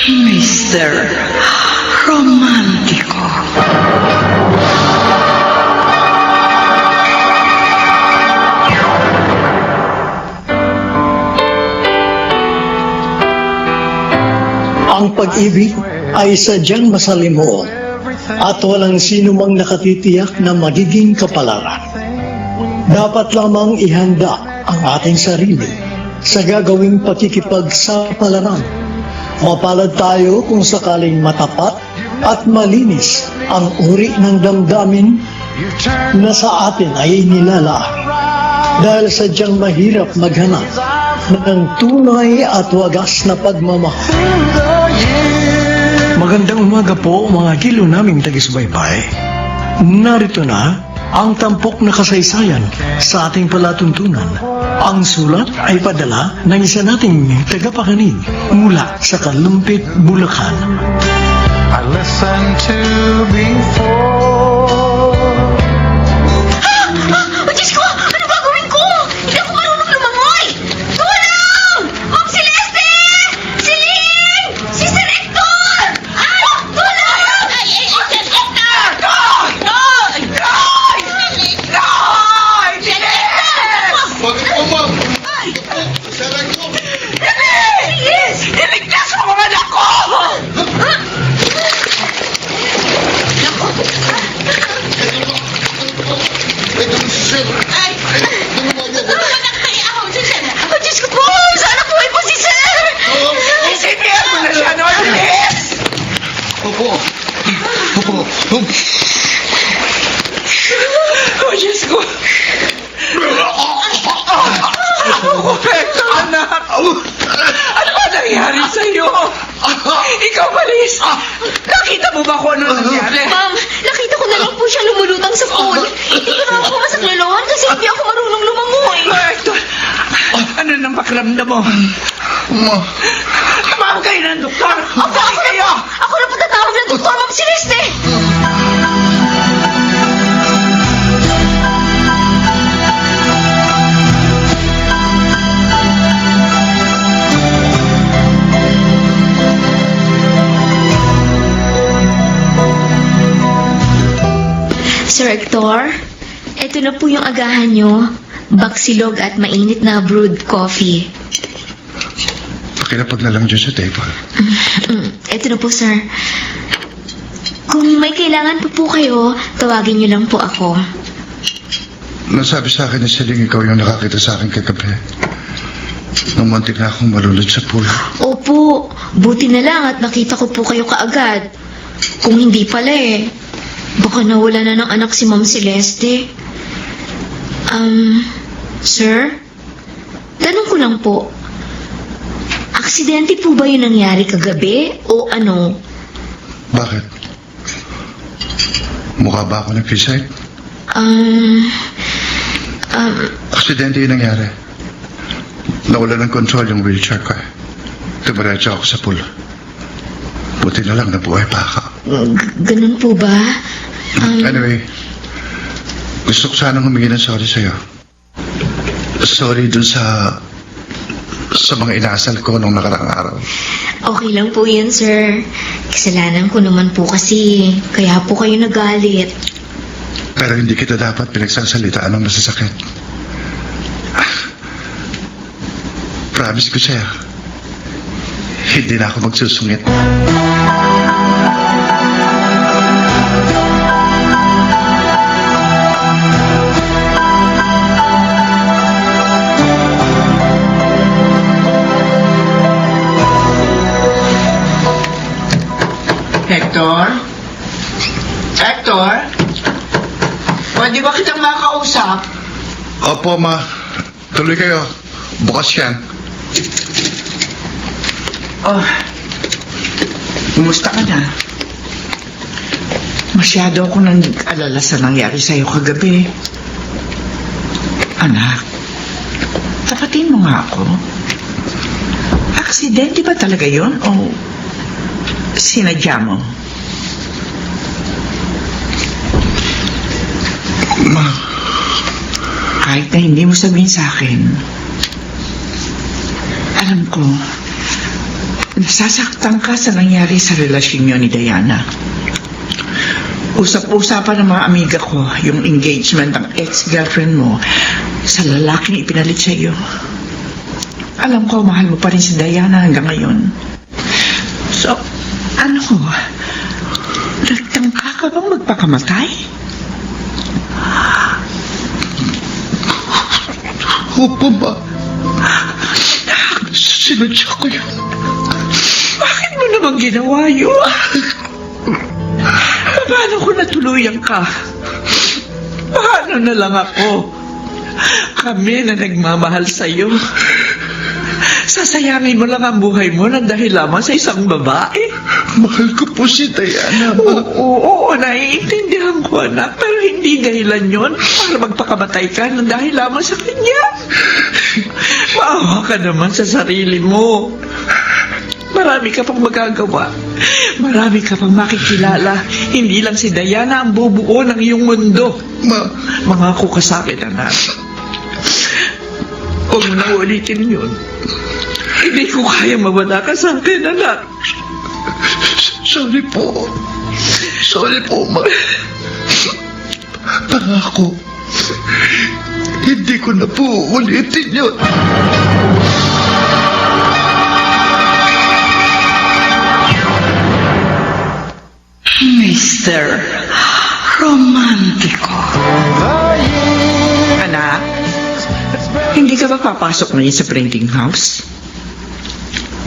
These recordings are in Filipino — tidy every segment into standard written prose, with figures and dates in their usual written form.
Mr. Romantico. Ang pag-ibig ay sadyang masalimuot at walang sino mang nakatitiyak na magiging kapalaran. Dapat lamang ihanda ang ating sarili sa gagawing pakikipagsapalaran. Mapalad tayo kung sakaling matapat at malinis ang uri ng damdamin na sa atin ay inilalaan. Dahil sadyang mahirap maghanap ng tunay at wagas na pagmamahal. Magandang umaga po mga kilo naming tagisbaybay. Narito na ang tampok na kasaysayan sa ating palatuntunan. Ang sulat ay padala ng isa nating tagapakinig mula sa Kalumpit, Bulacan. I listened to before. Oh, Diyos ko! Ano gagawin ko? Hindi ako marunong lumangoy! Tulong! Ma'am Celeste! Celine! Si Sir Hector! Ay! Tulong! Ay! Sir Hector! Goy! Goy! Goy! Goy! Celine! Bakit po, ma'am? Ay! Sarang ko. Yes! Iligtas mo ang anak ko! Ito mo si Sir. Ay! Ano mo niya? Ay, ako, si Sir! Oh, Diyos ko po! Sana po ay po si Sir! Isipin mo na siya, no? Bilis! Opo. Opo. Oh, Diyos ko! Hector, anak! Ano ba nangyari sa'yo? Ikaw, Malis! Nakita mo ba kung ano nangyari? Ma'am, nakita ko na lang po siya lumulutang sa pool. Hindi ko naman pumasak luluhan kasi hindi ako marunong lumangoy. Hector, ano nang pakiramdam mo? Tumawag kayo ng doktor! Opo, ako na po tatawag ng doktor, Ma'am Celeste. Sir Hector, eto na po yung agahan nyo. Baksilog at mainit na brewed coffee. Pakilapag na lang dyan sa table. Eto na po, sir. Kung may kailangan po kayo, tawagin nyo lang po ako. Nasabi sa akin ni Celine ikaw yung nakakita sa akin kagabi. Nung muntik na akong malulod sa pool. Opo, buti na lang at nakita ko po kayo kaagad. Kung hindi pala baka nawala na ng anak si Ma'am Celeste. Sir? Tanong ko lang po. Aksidente po ba yung nangyari kagabi o ano? Bakit? Mukha ba ako nag-recite? Aksidente yung nangyari. Nawala ng control yung wheelchair ko. Tumiretso ako sa pool. Buti na lang nabuhay pa ako. Ganun po ba? Anyway, gusto ko sanang humingi ng sorry sa'yo. Sorry dun sa mga inasal ko nung nakaraang araw. Okay lang po yun, sir. Kasalanan ko naman po kasi kaya po kayo nagalit. Pero hindi kita dapat pinagsasalitaan ng nasasakit. Promise ko sa'yo, hindi na ako magsusungit. Hector? Hector? Pwede ba kitang makausap? Opo, ma. Tuloy kayo. Bukas yan. Oh, kumusta ka na? Masyado ako nang alala sa nangyari sa'yo kagabi. Anak, tapatin mo nga ako. Aksidente ba talaga yun o sinadya mo? Ma, Kahit na hindi mo sabihin sa akin, alam ko, Nasasaktan ka sa nangyari sa relasyon niyo ni Diana. Usap-usapan ng mga amiga ko yung engagement ng ex-girlfriend mo sa lalaking ipinalit sa iyo. Alam ko, mahal mo pa rin si Diana hanggang ngayon. So, ano? Nagtangka ka bang magpakamatay? Opo, ma. Sinadya ko yun. Bakit mo naman ginawa yun? Paano ko natuluyan ka? Paano na lang ako? Kami na nagmamahal sa'yo. Sasayangin mo lang ang buhay mo na dahil lamang sa isang babae. Mahal ko po si Diana, ma. Oo, naiintindihan ko, anak. Pero hindi dahilan yon para magpakamatay ka na dahil lamang sa kanya. Maawa ka naman sa sarili mo. Marami ka pang magagawa. Marami ka pang makikilala. Hindi lang si Diana ang bubuo ng iyong mundo. Ma, Mangako ka sa akin, anak. Huwag mo na ulitin yun. Hindi ko kaya mawala ka sa akin, anak. sorry po. Sorry po, ma. Pangako. Hindi ko na po ulitin yun. Mr. Romantiko. Anak, hindi ka ba papasok ngayon sa printing house?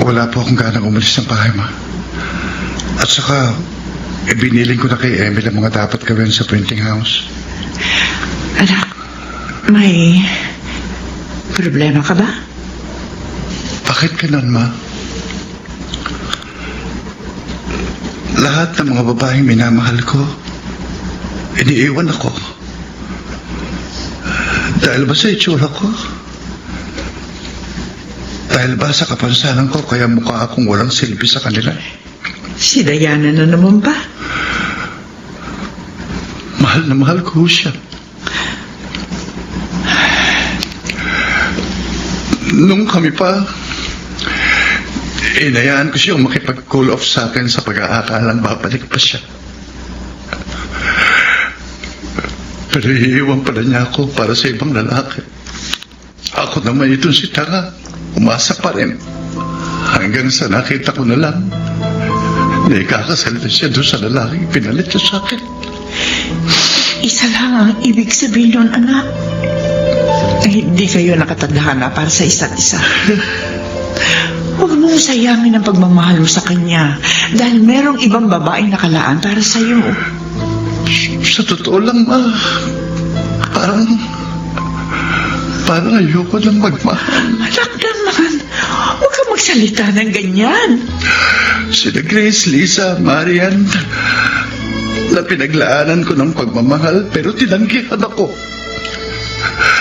Wala po akong ganang umalis ng bahay, ma. At saka, ibiniling ko na kay Emil ang mga dapat gawin sa printing house. Anak, may problema ka ba? Bakit ganun, ma? Lahat ng mga babaeng minamahal ko, iniiwan ako. Dahil ba sa itsura ko? Dahil ba sa kapansanan ko kaya mukha akong walang silbi sa kanila? Si Diana na naman ba? Mahal na mahal ko siya. Nung kami pa, inayaan ko siyang makipag-cool off sa akin sa pag-aakalang babalik pa siya. Pero iiwan pala niya ako para sa ibang lalaki. Ako naman itong si Tara, umasa pa rin. Hanggang sa nakita ko na lang, na ikakasal na siya doon sa lalaking pinalit niya sa akin. Isa lang ang ibig sabihin nun, anak. Hindi kayo nakatadhana para sa isa't isa. Huwag mong sayangin ang pagmamahal mo sa kanya dahil merong ibang babaeng nakalaan para sa iyo. Sa totoo lang, ma, parang ayoko nang magmahal. Anak naman, huwag kang magsalita ng ganyan. Sina Grace, Lisa, Marian, na pinaglaanan ko ng pagmamahal pero tinanggihan ako.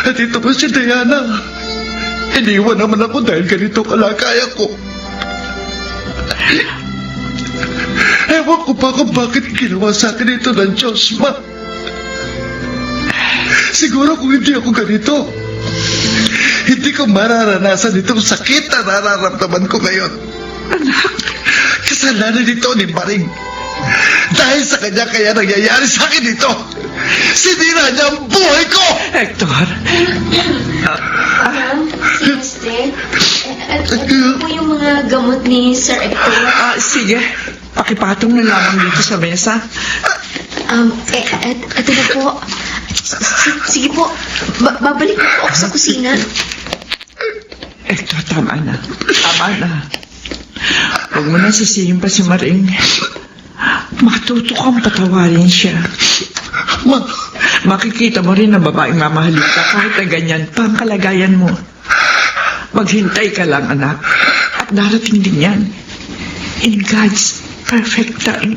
At ito pa si Diana. Iniwan naman ako dahil ganito kalakaya ko. Ewan ko pa kung bakit ginawa sa akin ito ng Diyos, ma. Siguro kung hindi ako ganito, hindi ko mararanasan itong sakit na nararamdaman ko ngayon. Anak, Kasalanan nito ni Maring. Dahil sa kanya kaya nangyayari sa akin ito. Sinira niya ang buhay ko! Hector. Este, ano po yung mga gamot ni Sir Hector? Sige, pakipatong na lamang dito sa mesa. Ito na po. Sige po, babalik na po ako sa kusina. Hector, tama na. Tama na. Huwag mo na sisihin pa si Maring. Matuto kang patawarin siya. Ma, Makikita mo rin na babaeng mamahalin ka kahit na ganyan pa ang kalagayan mo. Maghintay ka lang, anak. At darating din yan. In God's perfect time.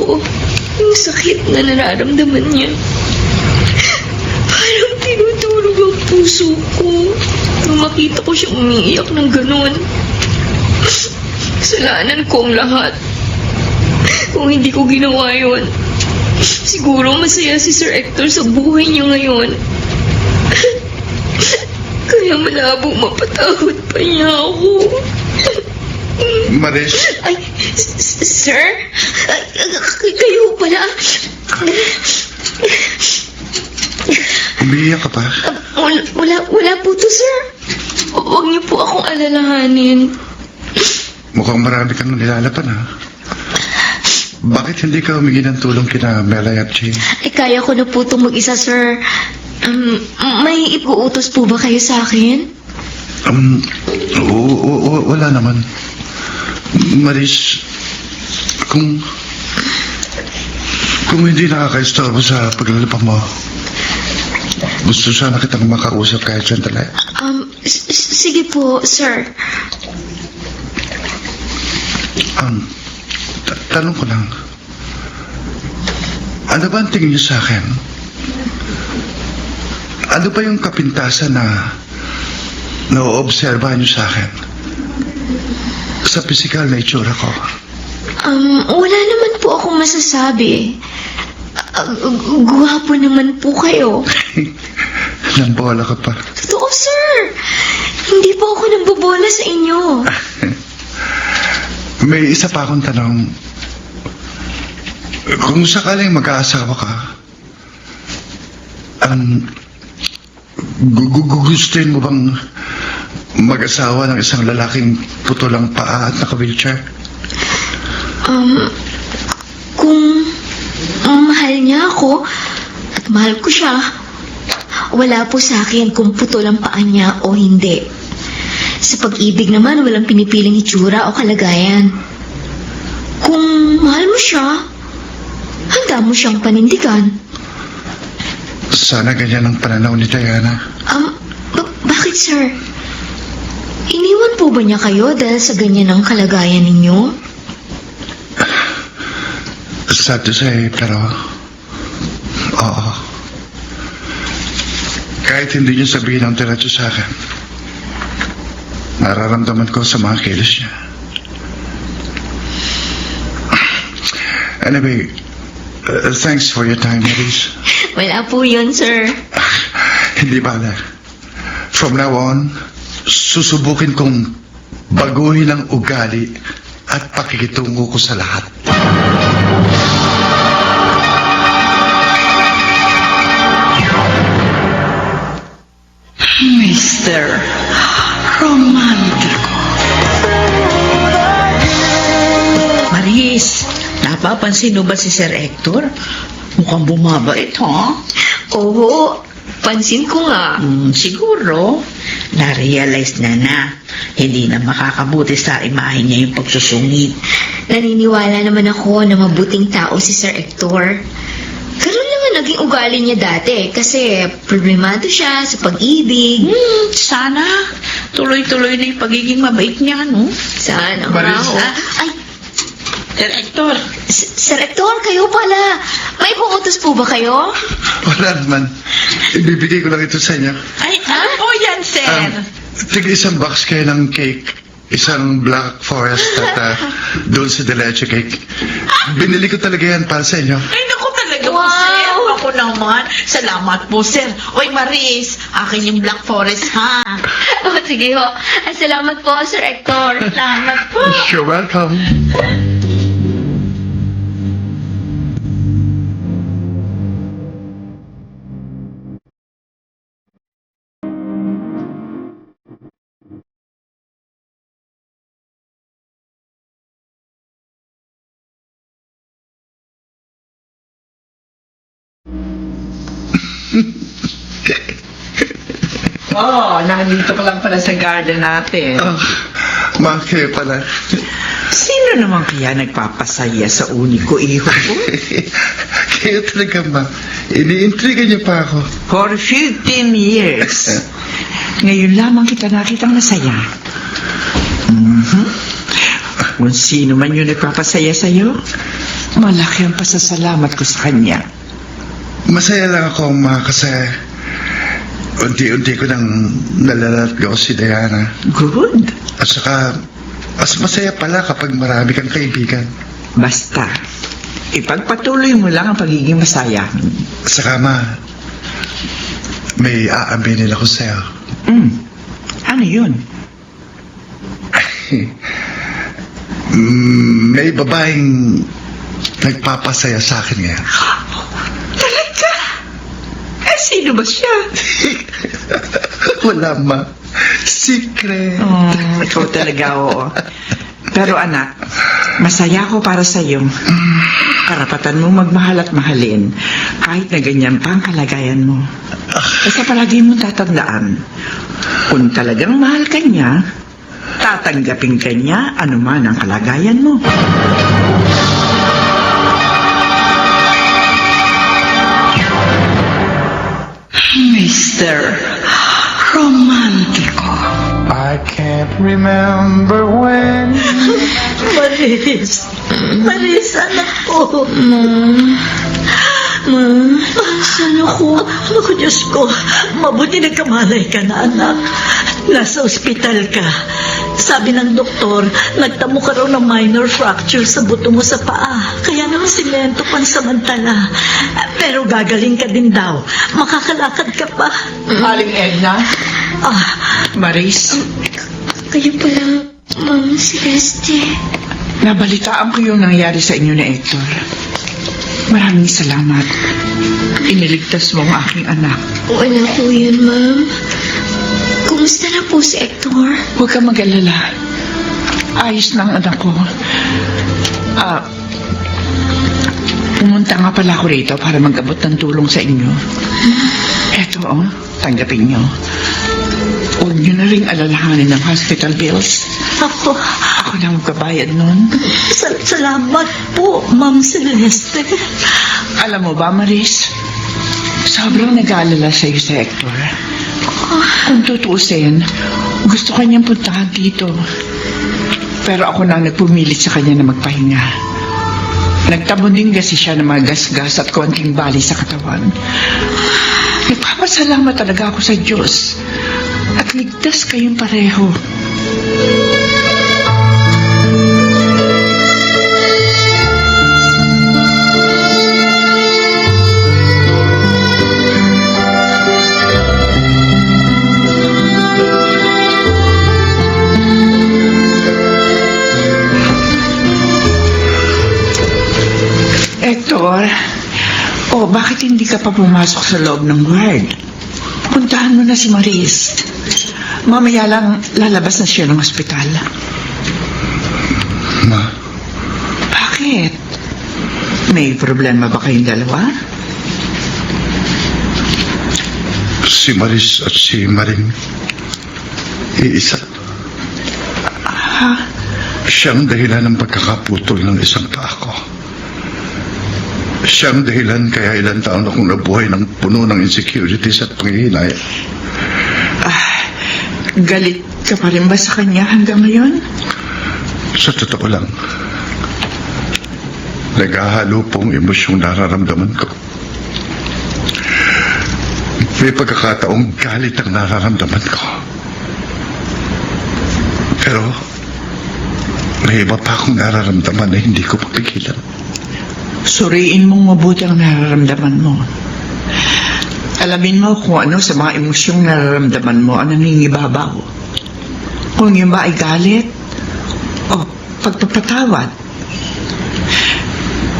ko yung sakit na nararamdaman niya. Parang tinutulog ang puso ko nung makita ko siya umiiyak ng ganun. Kasalanan ko ang lahat. Kung hindi ko ginawa yun, siguro masaya si Sir Hector sa buhay niya ngayon. Kaya malabo mapatawad pa niya ako. Maris, Ay, sir? Ay, kayo pala. umiiyak ka pa? Wala po to, sir. Huwag niyo po akong alalahanin. Mukhang marami kang nilalaban, ha? Bakit hindi ka humingi ng tulong kina Melay at Jane? Kaya ko na po itong mag-isa, sir. May ipuutos po ba kayo sa akin? Wala naman. Maris, kung hindi nakakaistorbo sa paglalaba mo, gusto sana kitang makausap kahit sandali. Sige po, sir. Tanong ko lang, ano ba ang tingin niyo sa akin? Ano ba yung kapintasan na naoobserbahan niyo sa akin? Sa pisikal na itsura ko? Wala naman po akong masasabi. Guwapo naman po kayo. Nambola ka pa. Totoo, sir. Hindi po ako nambobola sa inyo. May isa pa akong tanong. Kung sakaling mag-aasawa ka, gugustuhin mo bang mag-asawa ng isang lalaking putulang paa at naka-wheelchair? Kung mahal niya ako at mahal ko siya, wala po sa akin kung putol ang paa niya o hindi. Sa pag-ibig naman, walang pinipiling itsura o kalagayan. Kung mahal mo siya, handa mo siyang panindigan. Sana ganyan ang pananaw ni Diana. Bakit, sir? Iniwan po ba niya kayo dahil sa ganyan ang kalagayan ninyo? Sad to say, pero oo. Kahit hindi niya sabihin ang diretso sa akin, nararamdaman ko sa mga kilos niya. Anyway, thanks for your time, Maris. Wala po yun, sir. Hindi bala. From now on, susubukin kong baguhin ang ugali at pakikitungo ko sa lahat. Mr. Romantico. Maris, napapansin mo ba si Sir Hector? Mukhang bumabait, ha? Oo, pansin ko nga. Siguro, na-realize na hindi na makakabuti sa imahe niya yung pagsusungit. Naniniwala naman ako na mabuting tao si Sir Hector. Ganun naman naging ugali niya dati kasi problemado siya sa pag-ibig. Sana, tuloy-tuloy na yung pagiging mabait niya, no? Sana nga. Maris? Ay, Sir Hector, Sir Hector, kayo pala. May puutos po ba kayo? Wala naman. Ibibigay ko lang ito sa inyo. ay, ano po yan, Sir? Isang box kayo ng cake. Isang Black Forest at doon sa Deleche cake. Binili ko talaga yan para sa inyo. Ay, naku talaga po, Wow! Sir. Ako naman. Salamat po, Sir. Oy, Maris, akin yung Black Forest, ha? Oh, sige ho. Salamat po, Sir Hector. Salamat po. You're welcome. Oh, nandito ka lang pala sa garden natin. Ma, kayo pala. Sino naman kaya nagpapasaya sa uniko iho ko? Kayo talaga, ma. Iniintriga niyo pa ako. For 15 years. Ngayon lamang kita nakitang masaya. Kung sino man yung nagpapasaya sa'yo, Malaki ang pasasalamat ko sa kanya. Masaya lang ako, Ma, kasi unti-unti ko nang nalalat ko si Diana. Good. At saka, mas masaya pala kapag marami kang kaibigan. Basta, ipagpatuloy mo lang ang pagiging masaya. At saka, Ma, may aaminin ako sa'yo. Ano yun? May babaeng nagpapasaya sa akin ngayon. Talaga? Eh, sino ba siya? Wala, Ma. Secret. Ikaw talaga, oo. Pero anak, masaya ako para sa iyo. Karapatan mo magmahal at mahalin kahit na ganyan pa ang kalagayan mo. Basta palagi mong tatandaan, kung talagang mahal ka niya, tatanggapin ka niya anuman ang kalagayan mo. Mr. Romantiko. I can't remember when. Maris! Maris, anak ko! Saan ako? Ako, Diyos ko. Mabuti nagkamalay ka na, anak. Nasa ospital ka. Sabi ng doktor, nagtamo ka raw ng minor fracture sa buto mo sa paa. Kaya naman simento pansamantala. Pero gagaling ka din daw. Makakalakad ka pa. Aling Edna, Ah, Maris, Kayo pala, Ma'am Celeste. nabalitaan ko yung nangyari sa inyo na Hector. Maraming salamat. Iniligtas mo ang aking anak. Wala po yun, Ma'am. Kumusta na po si Hector? Huwag kang mag-alala. Ayos na ang anak ko. Pumunta nga pala ako rito para mag-abot ng tulong sa inyo. Eto, tanggapin nyo. Huwag nyo na rin alalahanin ng hospital bills. ako. Ako na magbabayad nun. Salamat po, Ma'am Celeste. Alam mo ba, Maris? Sobrang nag-aalala sa'yo si Hector. Kung tutuusin, gusto kanyang puntahan dito. Pero ako na nagpumilit sa kanya na magpahinga. Nagtabon din kasi siya ng mga gasgas at konting bali sa katawan. Nagpapasalamat talaga ako sa Diyos. At ligtas kayong pareho. Hector, bakit hindi ka pa pumasok sa loob ng ward? Puntahan mo na si Maris. Mamaya lang lalabas na siya ng ospital. Ma, Bakit? May problema ba kayong dalawa? si Maris at si Maring iisa. Ha? Siyang dahilan ng pagkakaputol ng isang paa ko. Siyang dahilan kaya ilang taon akong nabuhay ng puno ng insecurities at panghihinay. Galit ka pa rin ba sa kanya hanggang ngayon? Sa totoo lang, naghahalo pong emosyong nararamdaman ko. May pagkakataong galit ang nararamdaman ko. Pero, may iba pa akong nararamdaman na hindi ko mapigilan. Suriin mong mabuti ang nararamdaman mo. Alamin mo kung ano sa mga emosyong nararamdaman mo ang nangingibabaw. Kung yun ba ay galit o pagpapatawad.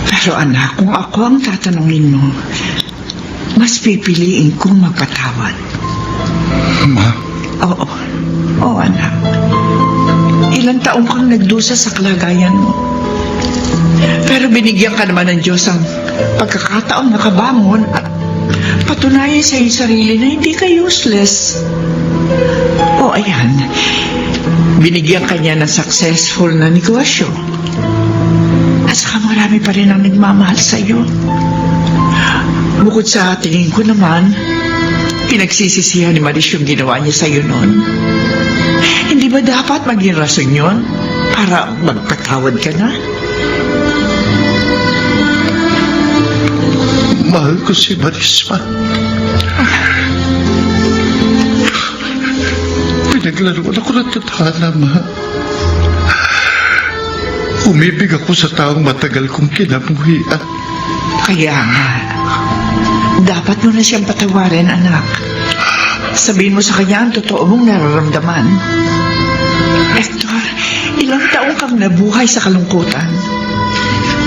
Pero anak, kung ako ang tatanungin mo, mas pipiliin kong magpatawad. Ma, Oo, anak. Ilang taong kang nagdusa sa kalagayan mo. Pero binigyan ka naman ng Diyos ang pagkakataong nakabangon at patunayan sa iyong sarili na hindi ka useless. Ayan. Binigyan ka niya ng successful na negosyo. At saka marami pa rin ang nagmamahal sa iyo. Bukod sa tingin ko naman, pinagsisisihan ni Maris yung ginawa niya sa iyo noon. Hindi ba dapat maging rason yun para magpatawad ka na? mahal ko si Marisma. Pinaglaruan ako ng tadhana, Ma. Umibig ako sa taong matagal kong kinabuhian. Kaya nga, dapat mo na siyang patawarin, anak. Sabihin mo sa kanya ang totoo mong nararamdaman. Hector, ilang taong kang nabuhay sa kalungkutan.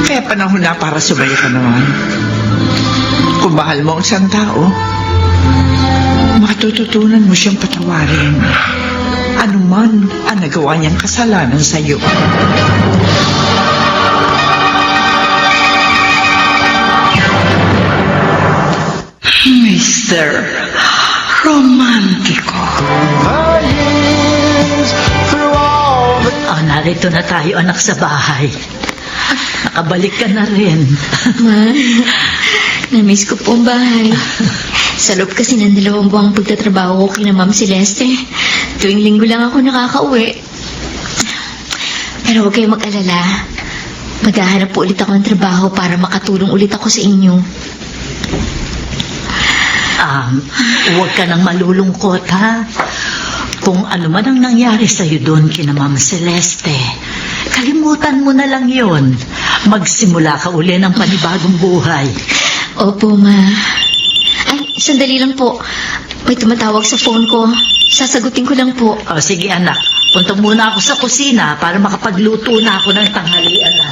Kaya panahon na para sumaya ka naman. Kung mahal mo ang isang tao, matututunan mo siyang patawarin. Ano man ang nagawa niyang kasalanan sa iyo. Mr. Romantiko. Oh, narito na tayo, anak, sa bahay. Nakabalik ka na rin. Ma, na-miss ko po ang bahay. Sa loob kasi ng 2 buwang pagtatrabaho ko kina Ma'am Celeste. Tuwing linggo lang ako nakakauwi. Pero huwag kayong mag-alala. Maghahanap po ulit ako ng trabaho para makatulong ulit ako sa inyo. Huwag ka nang malulungkot, ha? Kung ano man ang nangyari sa'yo doon kina Ma'am Celeste, kalimutan mo na lang yon. Magsimula ka uli ng panibagong buhay. Opo, Ma. Ay, sandali lang po. May tumatawag sa phone ko. Sasagutin ko lang po. O, sige anak, punta muna ako sa kusina para makapagluto na ako ng tanghalian na.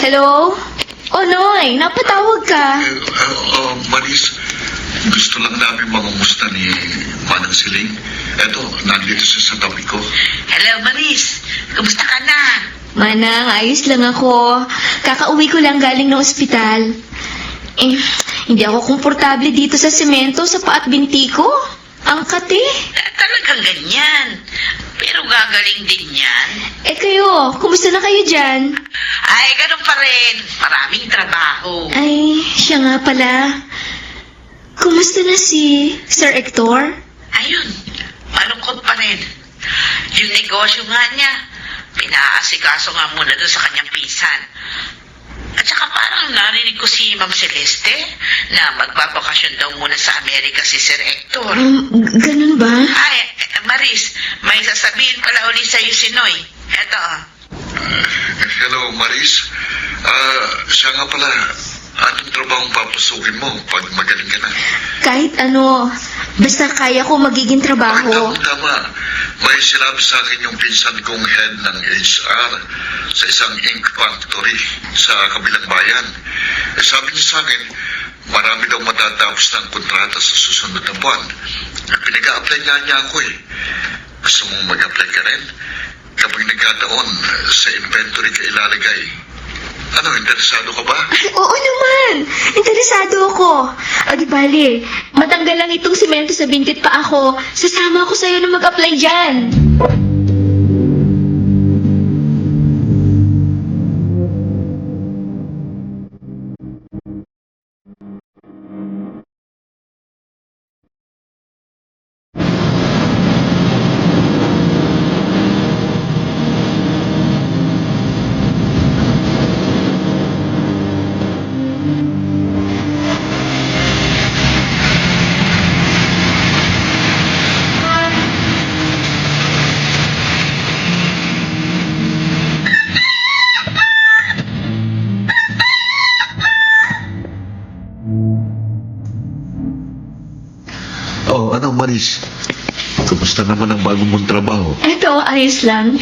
Hello? Oh, Noy, napatawag ka. Maris, gusto lang namin mamumusta ni Manang Siling. Eto, nandito siya sa tabi ko. Hello, Maris. Kumusta ka na? Manang, ayos lang ako. Kakauwi ko lang galing ng ospital. Eh, hindi ako komportable dito sa semento sa paat binti ko. Ang kati. Talagang ganyan. Pero gagaling din yan. Eh kayo, kumusta na kayo dyan? Ay, ganun pa rin. Maraming trabaho. Ay, siya nga pala. Kumusta na si Sir Hector? Ayun, malungkot pa rin. Yung negosyo nga niya, pinaasikaso nga muna doon sa kanyang pinsan. At saka parang narinig ko si Ma'am Celeste na magbabakasyon daw muna sa Amerika si Sir Hector. Ganun ba? Ay, Maris, may sasabihin pala uli sa'yo si Noy. Eto, Hello, Maris. Siya nga pala. Anong trabahong papasukin mo pag magaling ka na? Kahit ano, basta kaya ko magiging trabaho. Tama. May sinabi sa akin yung pinsan kong head ng HR sa isang ink factory sa kabilang bayan. Sabi niya sa akin, marami daw matatapos ng kontrata sa susunod na buwan. Pinag-a-apply niya ako eh. Gusto mong mag-apply ka rin? Kapag nagkataon, sa inventory ka ilalagay. Ano, interesado ka ba? Ay, oo naman. Interesado ako. O di bali, matanggal lang itong simento sa bintit pa ako. Sasama ako sa'yo na mag-apply dyan. Oh, ano, Maris? Kumusta naman ang bagong mong trabaho? Eto, ayos lang.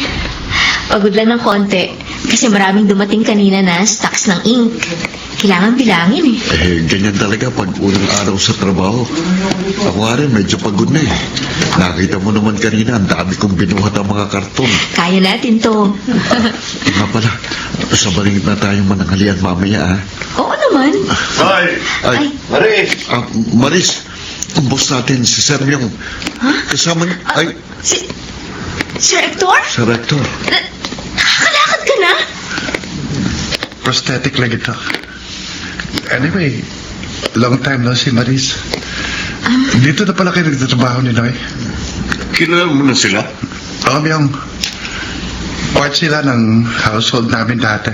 Pagod lang ng konti. Kasi maraming dumating kanina na stocks ng ink. Kailangan bilangin eh. Ganyan talaga pag unang araw sa trabaho. Ako nga rin, medyo pagod na eh. Nakita mo naman kanina, ang dami kong binuhat ang mga karton. Kaya natin to. Nga pala, sa balingit na tayong mananghalian mamaya, Oo naman. Ay! Ay. Maris! Maris, ang boss natin, si Sir Myong. Kasama niya, ay, Sir Hector? Sir Hector. Nakakalakad ka na? Prosthetic lang ito. Anyway, long time na si Maris. Dito na pala kayo nagtatrabaho ni Noy. Kilala mo na sila? Yung part sila ng household namin dati.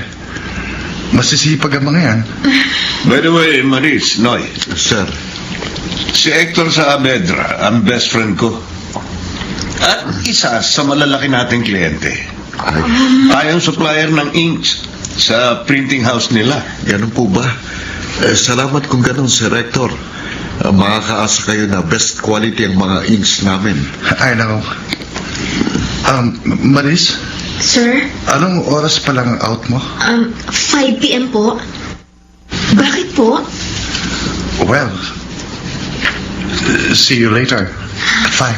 Masisipag ang mga yan. By the way, Maris, Noy, sir, si Hector Saavedra, ang best friend ko. At isa sa malalaki nating kliyente. Ay ang supplier ng inks sa printing house nila. Ganun po ba? Salamat kung ganun, Sir Hector. Makakaasa kayo na best quality ang mga inks namin. I know. Maris, Sir, anong oras pa lang out mo? 5 p.m. po. Bakit po? Well, see you later at 5.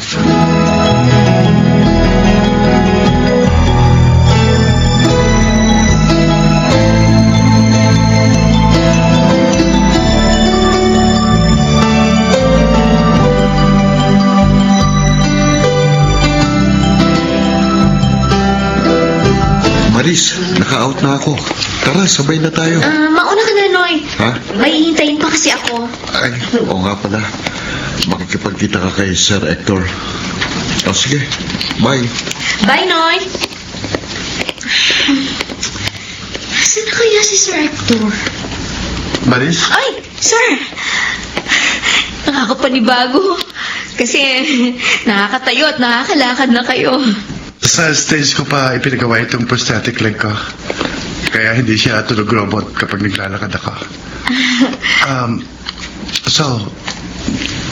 Maris, naka-out na ako. Tara, sabay na tayo. Mauna ka na, Noy. Ha? May hihintayin pa kasi ako. Ay, oo nga pala. Makikipagkita ka kay Sir Hector. O sige, bye. Bye, Noy. Saan na kaya si Sir Hector? Maris? Ay, Sir! Nakakapanibago. Kasi nakakatayo at nakakalakad na kayo. Sa stage ko pa ipinagawa itong prosthetic leg ko. Kaya hindi siya tulog robot kapag naglalakad ako. So,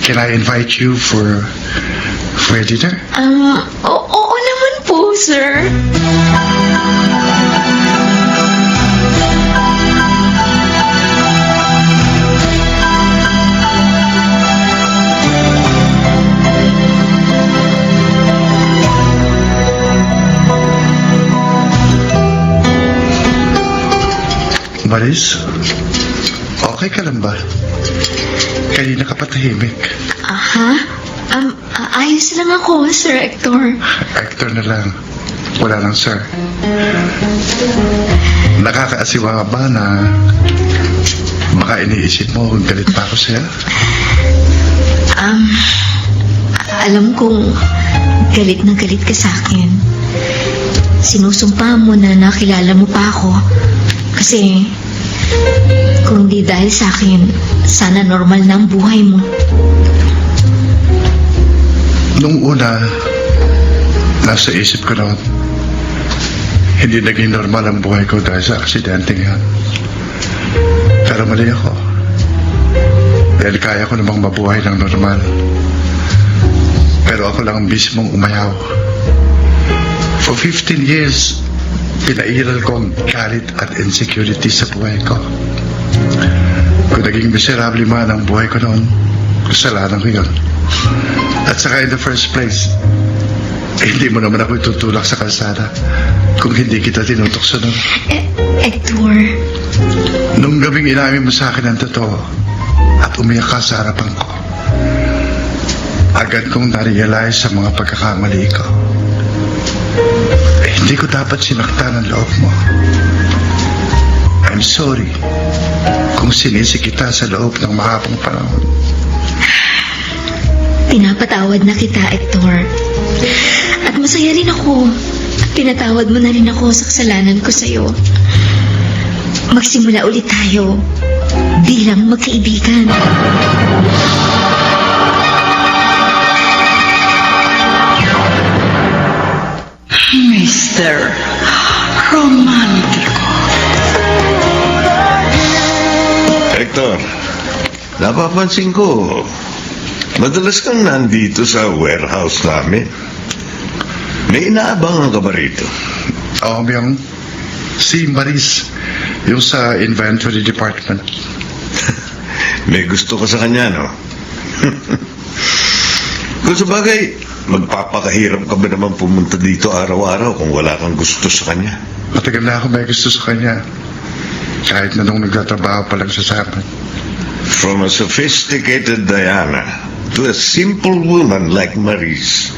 can I invite you for dinner? Oo naman po, sir. Maris, okay ka lang ba? Kanina ka patahimik. Ayos lang ako, Sir Hector. Actor na lang. Wala lang, sir. Nakakaasiwa ba na baka iniisip mo kung galit pa ako sa'yo? Alam kong galit na galit ka sa akin. Sinusumpa mo na nakilala mo pa ako. Kasi kung di dahil sa akin, sana normal na ang buhay mo. Nung una, nasa isip ko noon, hindi naging normal ang buhay ko dahil sa aksidente nga. Pero mali ako. Dahil kaya ko namang mabuhay ng normal. Pero ako lang ang mismong umayaw. For 15 years, pinairal ko ang galit at insecurity sa buhay ko. Kung naging miserable man ang buhay ko noon, kasalanan ko yun. At saka in the first place, hindi mo naman ako itutulak sa kalsada kung hindi kita tinutukso nun. Hector. Nung gabing inamin mo sa akin ang totoo at umiyak ka sa harapan ko, agad kong narealize sa mga pagkakamali ko. Hindi ko dapat sinaktan ang loob mo. I'm sorry kung sinisi kita sa loob ng mahabang panahon. Pinapatawad na kita, Hector. At masaya rin ako. Pinatawad mo na rin ako sa kasalanan ko sa'yo. Magsimula ulit tayo bilang magkaibigan. Mr. Romantico. Hector, napapansin ko, madalas kang nandito sa warehouse namin. May inaabangan ka ba rito? Oo, Myong. Si Maris, yung sa inventory department. May gusto ka sa kanya, no? Kung sa bagay, magpapakahirap ka ba naman pumunta dito araw-araw kung wala kang gusto sa kanya? Matagal na ako may gusto sa kanya. Kahit na nung nagtatrabaho pa lang siya sa akin. From a sophisticated Diana to a simple woman like Maris.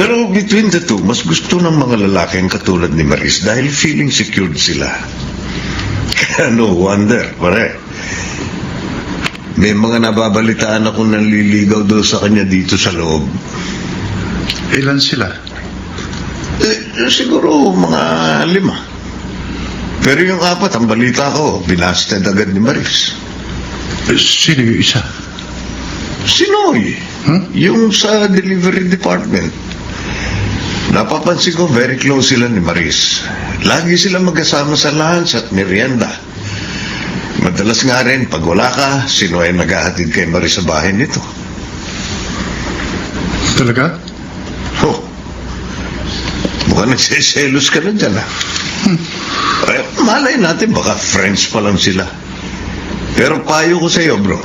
Pero between the two, mas gusto ng mga lalaki ang katulad ni Maris dahil feeling secured sila. Kaya no wonder, pare. May mga nababalitaan ako nanliligaw doon sa kanya dito sa loob. Ilan sila? Siguro mga 5. Pero yung apat, ang balita ko, binasted agad ni Maris. Sino yung isa? Si Noy, yung sa delivery department. Napapansin ko, very close sila ni Maris. Lagi sila magkasama sa lunch at merienda. Madalas nga rin, pag wala ka, si Noy naghahatid kay Maris sa bahay nito. Talaga? Oh, mukhang nagsiselos ka na dyan, ha? Eh, malay natin, baka friends pa lang sila. Pero payo ko sa iyo, bro.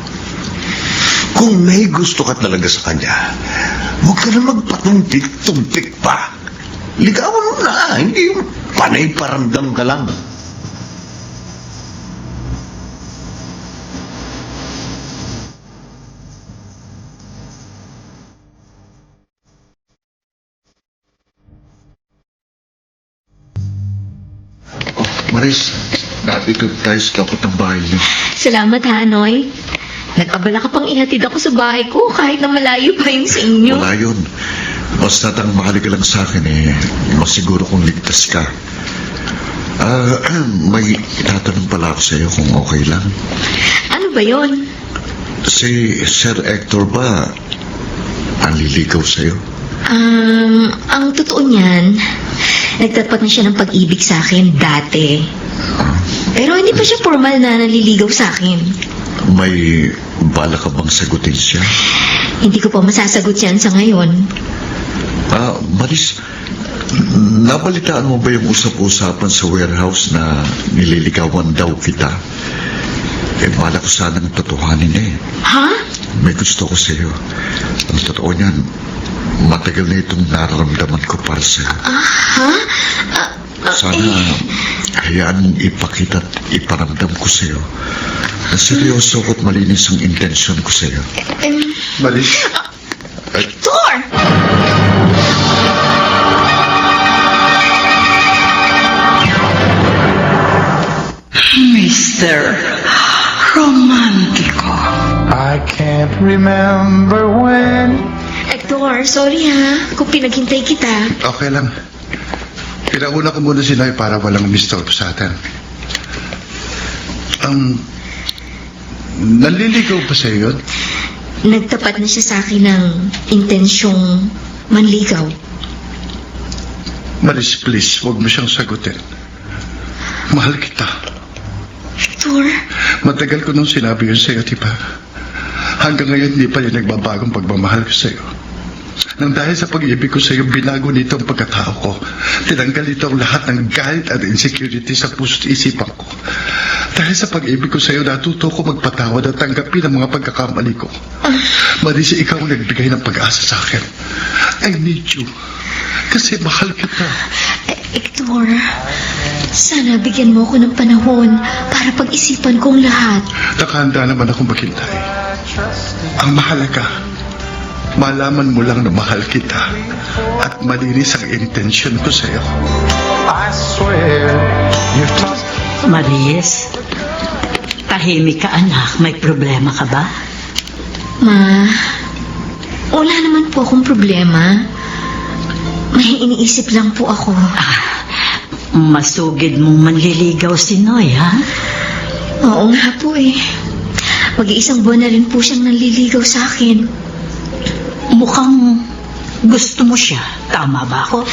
Kung may gusto ka talaga sa kanya, huwag ka na magpatumpik-tumpik pa. Ligawan mo na, hindi yung panay paramdam ka lang. Maris, nandito tayo sa takot ng bahay niyo. Salamat ha, Noy. Nag-abala ka pang ihatid ako sa bahay ko kahit na malayo pa yun sa inyo. Wala yun. Basta tang mahali ka lang sa akin masiguro kong ligtas ka. May itatanong pala ako sa iyo kung okay lang. Ano ba yun? Si Sir Hector ba ang liligaw sa iyo? Ang totoo niyan, nagtapat na siya ng pag-ibig sa akin dati. Pero hindi pa siya formal na naliligaw sa akin. May bala ka bang sagutin siya? Hindi ko pa masasagot yan sa ngayon. Maris, nabalitaan mo ba yung usap-usapan sa warehouse na nililigawan daw kita? Bala ko sanang totohanin Ha? May gusto ko sa iyo. Ang totoo niyan, matagal na itong nararamdaman ko para sa iyo. Ha? Sana hayaan mong ipakita at iparamdam ko sa iyo na seryoso at malinis ang intensyon ko sa iyo. Maris? Hector! Mr. Romantico. I can't remember when. Hector, sorry ha kung pinaghintay kita. Okay lang. Pinauna ko muna si Noy para walang mistorbo sa atin. Naliligaw pa sa iyo? Nagtapat na siya sa akin ng intensyong manligaw. Maris, please, huwag mo siyang sagutin. Mahal kita. Hector? Matagal ko nung sinabi yun sa'yo, di ba? Hanggang ngayon, hindi pa rin nagbabagong pagmamahal ko sa'yo. Nang dahil sa pag-ibig ko sa'yo, binago nito ang pagkatao ko. Tinanggal nito ang lahat ng galit at insecurity sa puso't isipan ko. Dahil sa pag-ibig ko sa'yo, natuto ko magpatawad at tanggapin ang mga pagkakamali ko. Maris, ikaw ang nagbigay ng pag-asa sa akin. I need you. Kasi mahal kita. Hector, sana bigyan mo ako ng panahon para pag-isipan kong lahat. Nakahanda naman akong maghintay. Ang mahalaga, malaman mo lang na mahal kita at malinis ang intensyon ko sa'yo. I swear you tossed. Maris, tahimik ka anak. May problema ka ba? Ma, wala naman po akong problema. May iniisip lang po ako. Masugid mong manliligaw si Noy, ha? Oo nga po eh. Mag-iisang buwan na rin po siyang nanliligaw sa akin. Mukhang gusto mo siya. Tama ba ako?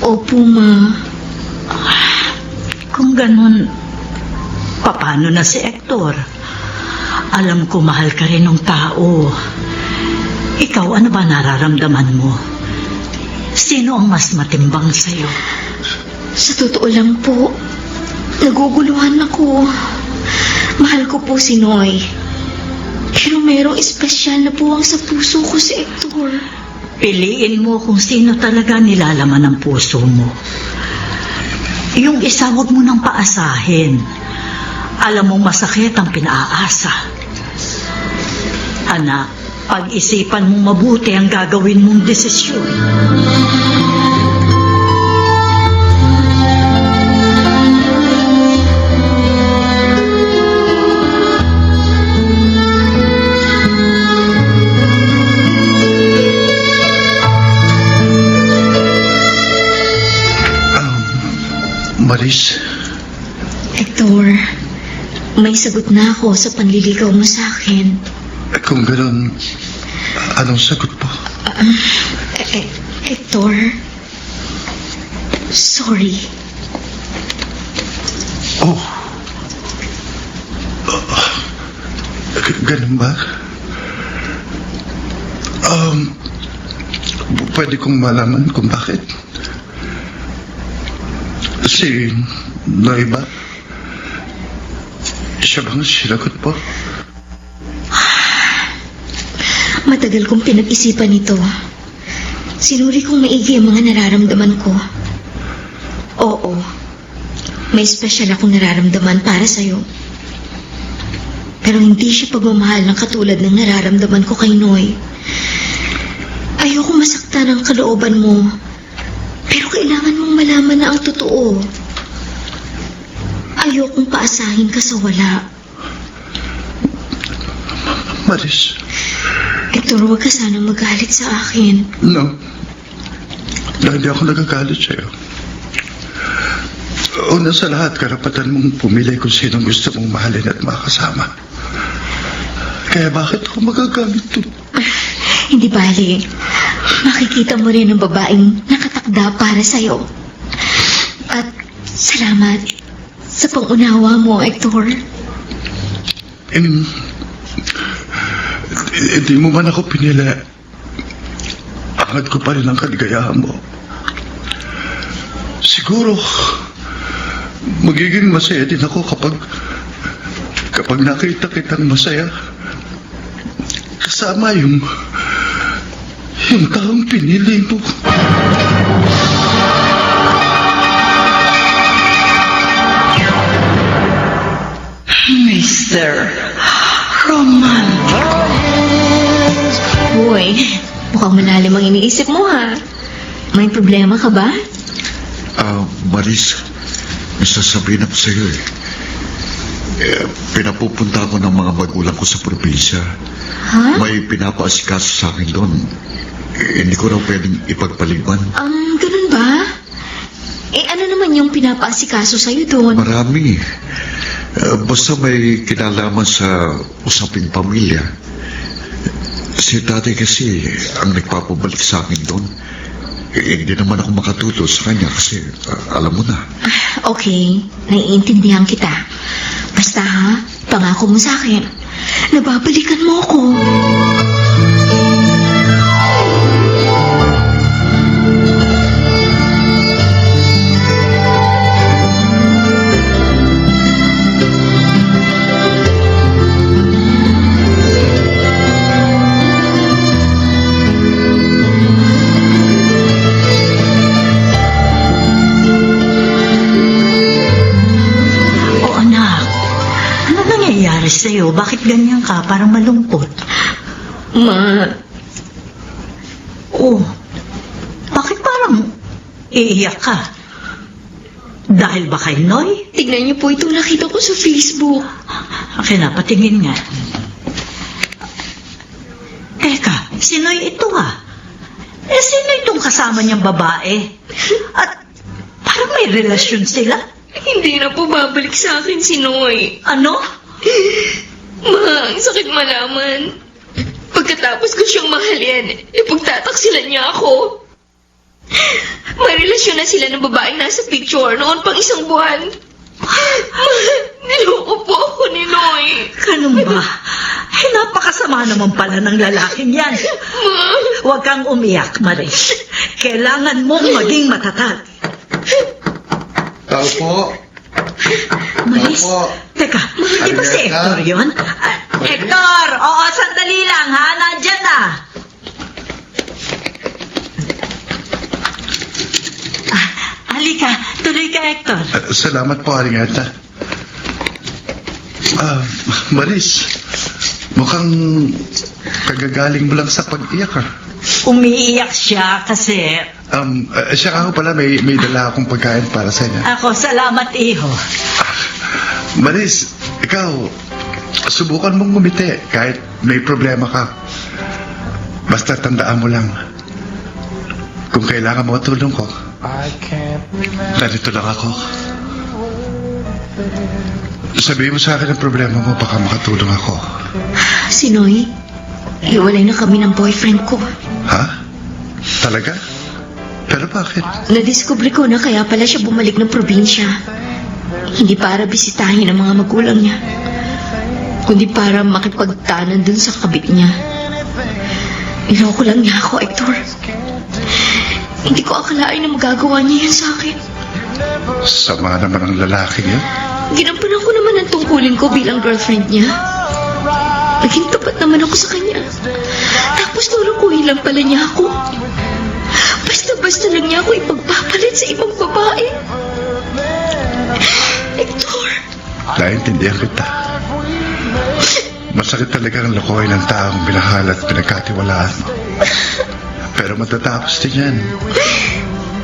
Opo, Ma. Kung ganun, paano na si Hector? Alam ko mahal ka rin ng tao. Ikaw, ano ba nararamdaman mo? Sino ang mas matimbang sa'yo? Sa totoo lang po, naguguluhan ako. Mahal ko po si Noy. Pero merong espesyal na puwang sa puso ko si Hector. Piliin mo kung sino talaga nilalaman ng puso mo. Yung isa, huwag mo nang paasahin. Alam mong masakit ang pinaasa. Anak, pag-isipan mong mabuti ang gagawin mong desisyon. Maris, Hector, may sagot na ako sa panliligaw mo sa akin. Kung ganun, anong sagot po? Hector, sorry. Oh. Ganun ba? Pwede kong malaman kung bakit? Si Noy ba? Siya bang sinagot po? Matagal kong pinag-isipan ito. Sinuri kong maigi ang mga nararamdaman ko. Oo, may espesyal akong nararamdaman para sa'yo. Pero hindi siya pagmamahal ng katulad ng nararamdaman ko kay Noy. Ayoko masaktan ang kalooban mo, pero kailangan mong malaman na ang totoo. Ayokong paasahin ka sa wala. Maris. Hector, huwag ka sanang magalit sa akin. No. Dahil hindi ako nagagalit sa'yo. Una sa lahat, karapatan mong pumili kung sinong gusto mong mahalin at makasama. Kaya bakit ako magagamit to? Hindi bali. Makikita mo rin ang babaeng nakatakda para sa'yo. At salamat sa pangunawa mo, Hector. Hindi mo man ako pinili. Angat ko pa rin ang kaligayahan mo. Siguro, magiging masaya din ako kapag nakita kitang masaya. Kasama yung taong pinili mo. Mr. Romantic. Uy, mukhang malalim ang iniisip mo, ha? May problema ka ba? Maris, may sasabihin ako sa'yo eh. Pinapupunta ako ng mga magulang ko sa probinsya. Ha? May pinapaasikaso sa akin doon. Hindi ko raw pwedeng ipagpaliban. Ganun ba? Ano naman yung pinapaasikaso sa'yo doon? Marami. Basta may kinalaman sa usaping pamilya. Si tatay kasi ang nagpapabalik sa akin doon. Hindi naman ako makatulog sa kanya kasi alam mo na. Okay, naiintindihan kita. Basta ha, pangako mo sa akin. Nababalikan mo ako. Sa'yo, bakit ganyan ka? Parang malungkot. Ma, Oh, bakit parang iiyak ka? Dahil ba kay Noy? tignan niyo po itong nakita ko sa Facebook. Akin na, patingin nga. Teka, si Noy ito ah. Sino itong kasama niyang babae? At parang may relasyon sila. Hindi na po babalik sa akin si Noy. Ano? Ma, ang sakit malaman. Pagkatapos ko siyang mahalin, ipagtataksilan niya ako. May relasyon na sila ng babaeng nasa picture noon pang 1 buwan. Ma, niloko po ako ni Noy. Ganun ba? Napakasama naman pala ng lalaking yan. Huwag kang umiyak, Maris. Kailangan mong maging matatag. Tao po. Maris, Opo. teka, hindi ba si Arieta? Hector yun? Hector! Oo, sandali lang ha, nandyan na. Halika, tuloy ka, Hector. Salamat po, Arieta. Maris, mukhang kagagaling mo lang sa pag-iyak ah. Umiiyak siya kasi Siya nga ho pala, may dala akong pagkain para sa inyo. ako, salamat iho. Maris, ikaw, subukan mong ngumiti kahit may problema ka. Basta tandaan mo lang, kung kailangan mo tulong ko, I can't remember narito lang ako. Sabihin mo sa akin ang problema mo, baka makatulong ako. Si Noy, hiwalay na kami ng boyfriend ko. Ha? Talaga? Pero bakit? Nadiskubre ko na kaya pala siya bumalik ng probinsya. Hindi para bisitahin ang mga magulang niya, kundi para makipagtanan dun sa kabit niya. Iloko lang niya ako, Hector. Hindi ko akalain na magagawa niya yan sa akin. Sama naman ang lalaking yun. Ginampanan ko naman ang tungkulin ko bilang girlfriend niya. Naging tapat naman ako sa kanya. Tapos lulukuhin lang pala niya ako. Basta-basta lang niya ako ipagpapalit sa ibang babae. Hector, Naintindihan kita. Masakit talaga ang lokohin ng taong binahal at pinagkatiwalaan mo. Pero matatapos din yan.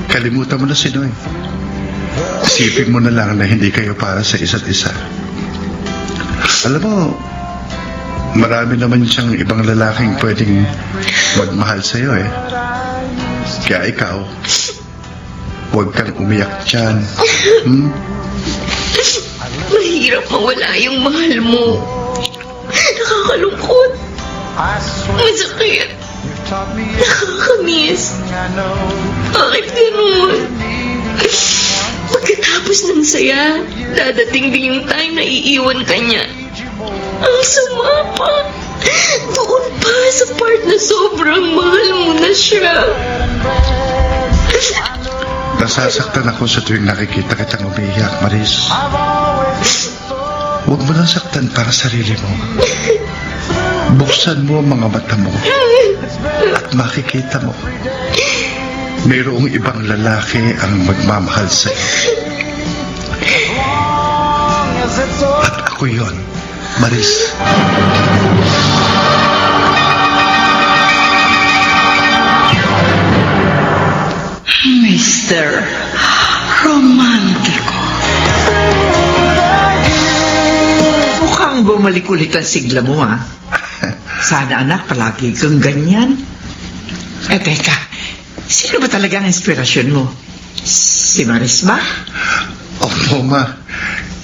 Kalimutan mo na si Noy. Isipin mo na lang na hindi kayo para sa isa't isa. Alam mo, marami naman siyang ibang lalaking pwedeng magmahal sa'yo eh. Kaya ikaw, huwag kang umiyak dyan. mahirap mawala yung mahal mo. Nakakalungkot. Masakit. Nakakamiss. Bakit ganun? Pagkatapos ng saya, dadating din yung time na iiwan ka niya. Ang sama pa. Doon pa sa part na sobrang mahal mo na siya. Nasasaktan ako sa tuwing nakikita kitang umiiyak, Maris. Huwag mo nang saktan para sarili mo. Buksan mo ang mga mata mo at makikita mo. Mayroong ibang lalaki ang magmamahal sa'yo. At ako yon, Maris. Mr. Romantiko. Mukhang bumalik ulit ang sigla mo, ha? Sana, anak, palagi kang ganyan. Teka, sino ba talaga ang inspirasyon mo? Si Maris ba? Opo, ma.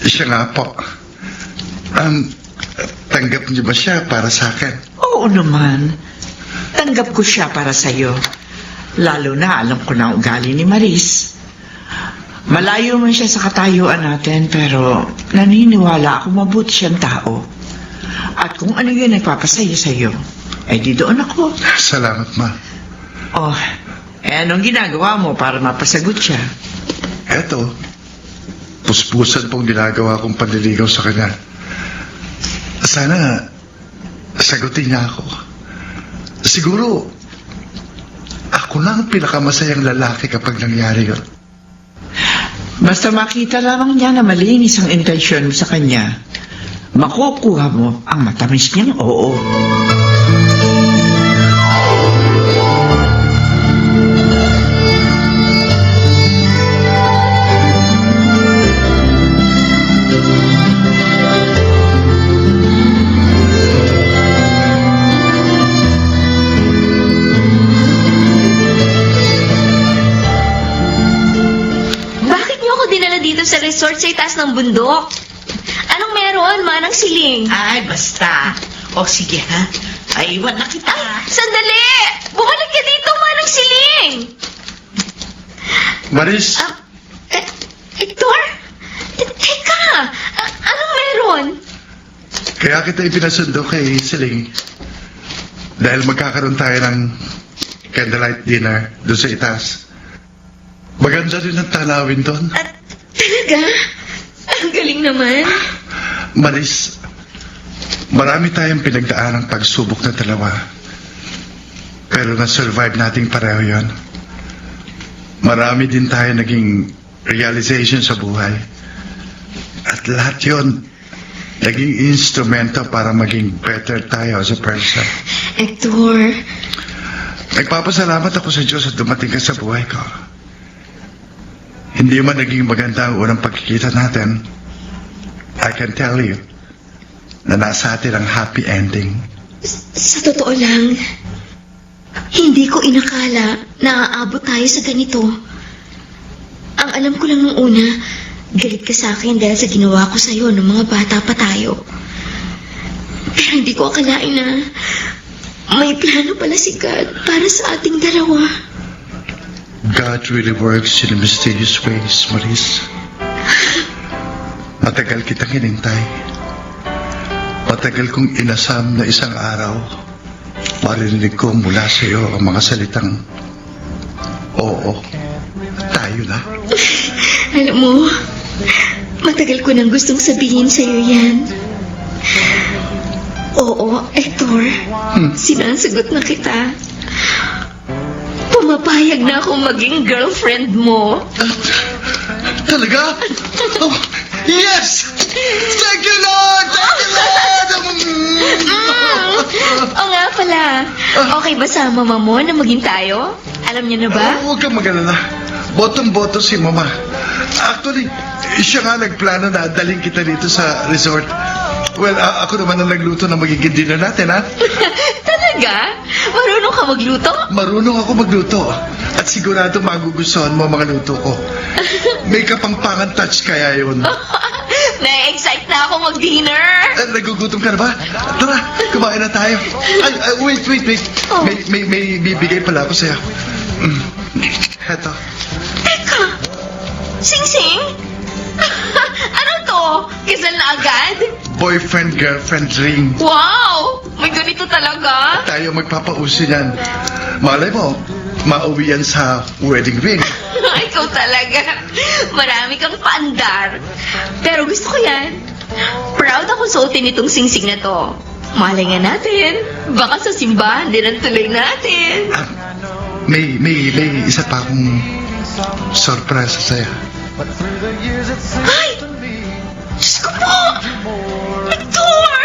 Siya nga po. Tanggap niyo ba siya para sa akin? Oo naman. Tanggap ko siya para sa'yo. Lalo na alam ko na ang ugali ni Maris. Malayo man siya sa katayuan natin, pero naniniwala ako mabuti siyang tao. At kung ano yun nagpapasaya sa'yo, eh di doon ako. Salamat, ma. Oh, anong ginagawa mo para mapasagot siya? Eto, puspusan pong ginagawa kong panliligaw sa kanya. Sana, sagutin niya ako. Siguro, ako na ang pinakamasayang lalaki kapag nangyari yun. Basta makita lamang niya na malinis ang intensyon mo sa kanya, makukuha mo ang matamis niyang oo. Sa resort sa itaas ng bundok. Anong meron, Manang Siling? Ay, basta. O sige ha, ay iwan na kita. Sandali! Bumalik ka dito, Manang Siling! Maris, Hector? Teka! Anong meron? kaya kita ipinasundo kay Siling. Dahil magkakaroon tayo ng candlelight dinner doon sa itaas. Maganda rin ang tanawin doon. Talaga? Ang galing naman. Maris, marami tayong pinagdaan ng pagsubok na dalawa. Pero na-survive nating pareho yon. Marami din tayo naging realization sa buhay. At lahat yon naging instrumento para maging better tayo as a person. Hector, Nagpapasalamat ako sa Diyos at dumating ka sa buhay ko. Hindi man naging maganda ang unang pagkikita natin, I can tell you na nasa atin ang happy ending. sa totoo lang, hindi ko inakala na aabot tayo sa ganito. Ang alam ko lang nung una, galit ka sa akin dahil sa ginawa ko sa'yo nung mga bata pa tayo. Pero hindi ko akalain na may plano pala si God para sa ating dalawa. God really works in mysterious ways, Maris. Matagal kitang hinintay. Matagal kong inasam na isang araw marinig ko mula sa iyo ang mga salitang oo, tayo na. Alam mo, matagal ko nang gustong sabihin sa'yo yan. Oo, Hector. Sinasagot na kita. Pumapayag na akong maging girlfriend mo. Talaga? Oh, yes! Thank you, Lord! Thank you, Lord! Oo nga pala. Okay ba sa mama mo na maging tayo? Alam niya na ba? Huwag kang mag-alala. Botong-boto si Mama. Actually, siya nga nagplano na daling kita dito sa resort. Well, ako naman ang nagluto ng magiging dinner natin, ha? Talaga? Marunong ka magluto? Marunong ako magluto. At sigurado magugustuhan mo ang mga luto ko. May kapangpangan touch kaya yun. Na-excite na ako mag-dinner. Nagugutom ka na ba? Tara, kumain na tayo. Ay, wait. Oh. May bibigay pala ako sa'yo. Heto. Teka, Sing-Sing? Ano to? Kasal na agad? Boyfriend-girlfriend ring. Wow! May ganito talaga? Tayo magpapauso yan. Malay mo, mauwi yan sa wedding ring. Ikaw talaga. Marami kang paandar. Pero gusto ko yan. Proud ako suotin itong singsing na to. Malay nga natin. Baka sa simbahan din ang tuloy natin. May isa pa akong surprise sa'yo. Ay! Diyos ko po! Hector!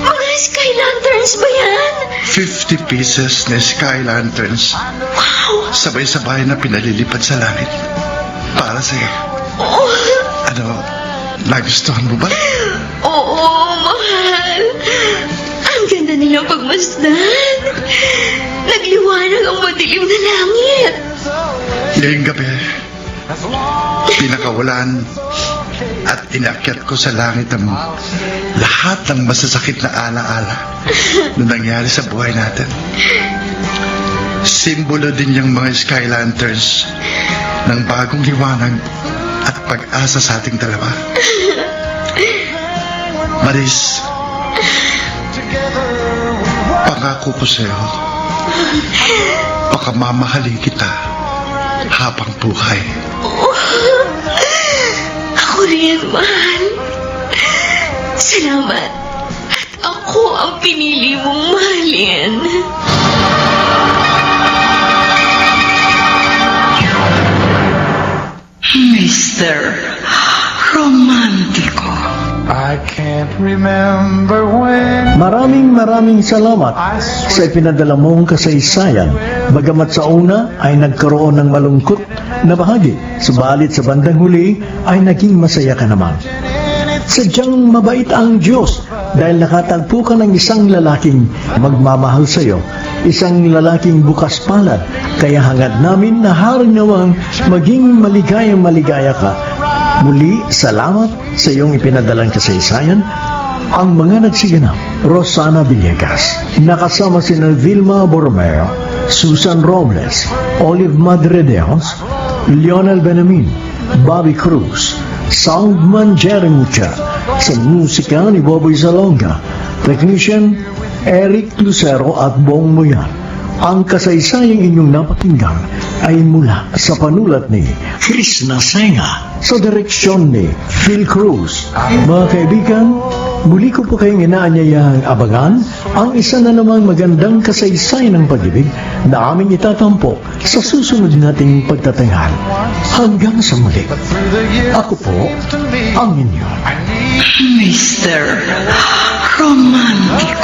Mga sky lanterns ba yan? 50 pieces na sky lanterns. Wow! Sabay-sabay na pinalilipad sa langit. Para sa'yo. Oh, Ano, nagustuhan mo ba? oo, mahal. Ang ganda nilang pagmasdan. Nagliwanag ang madilim na langit. Ngayong gabi, pinakawalan at inakyat ko sa langit ang lahat ng masasakit na alaala na nangyari sa buhay natin. Simbolo din yung mga sky lanterns ng bagong liwanag at pag-asa sa ating dalawa. Maris, pangako ko sa'yo, pakamamahalin kita habang buhay. Ako rin, mahal. Salamat. At ako ang pinili mong mahalin. Mr. Romantiko. I can't remember when. Maraming salamat sa ipinadala mong kasaysayan. Bagamat sa una ay nagkaroon ng malungkot na bahagi, subalit sa bandang huli ay naging masaya ka naman. Sadyang mabait ang Diyos dahil nakatagpo ka ng isang lalaking magmamahal sa iyo, isang lalaking bukas palad, kaya hangad namin na haringawang maging maligaya ka. Muli, salamat sa iyong ipinadalang kasaysayan. Ang mga nagsiganap, Rosana Villegas, nakasama sina Vilma Borromeo, Susan Robles, Olive Madredeos, Lionel Benamin, Bobby Cruz, Soundman Jerry Mucha, sa musika ni Boboy Salonga, Technician Eric Lucero at Bong Moyan. Ang kasaysayang inyong napakinggan ay mula sa panulat ni Chris Nasenga sa direksyon ni Phil Cruz. Mga kaibigan, muli ko po kayong inaanyayahang abangan ang isa na namang magandang kasaysay ng pag-ibig na aming itatampo sa susunod nating pagtatanghal. Hanggang sa muli, ako po ang inyo. Mr. Romantiko.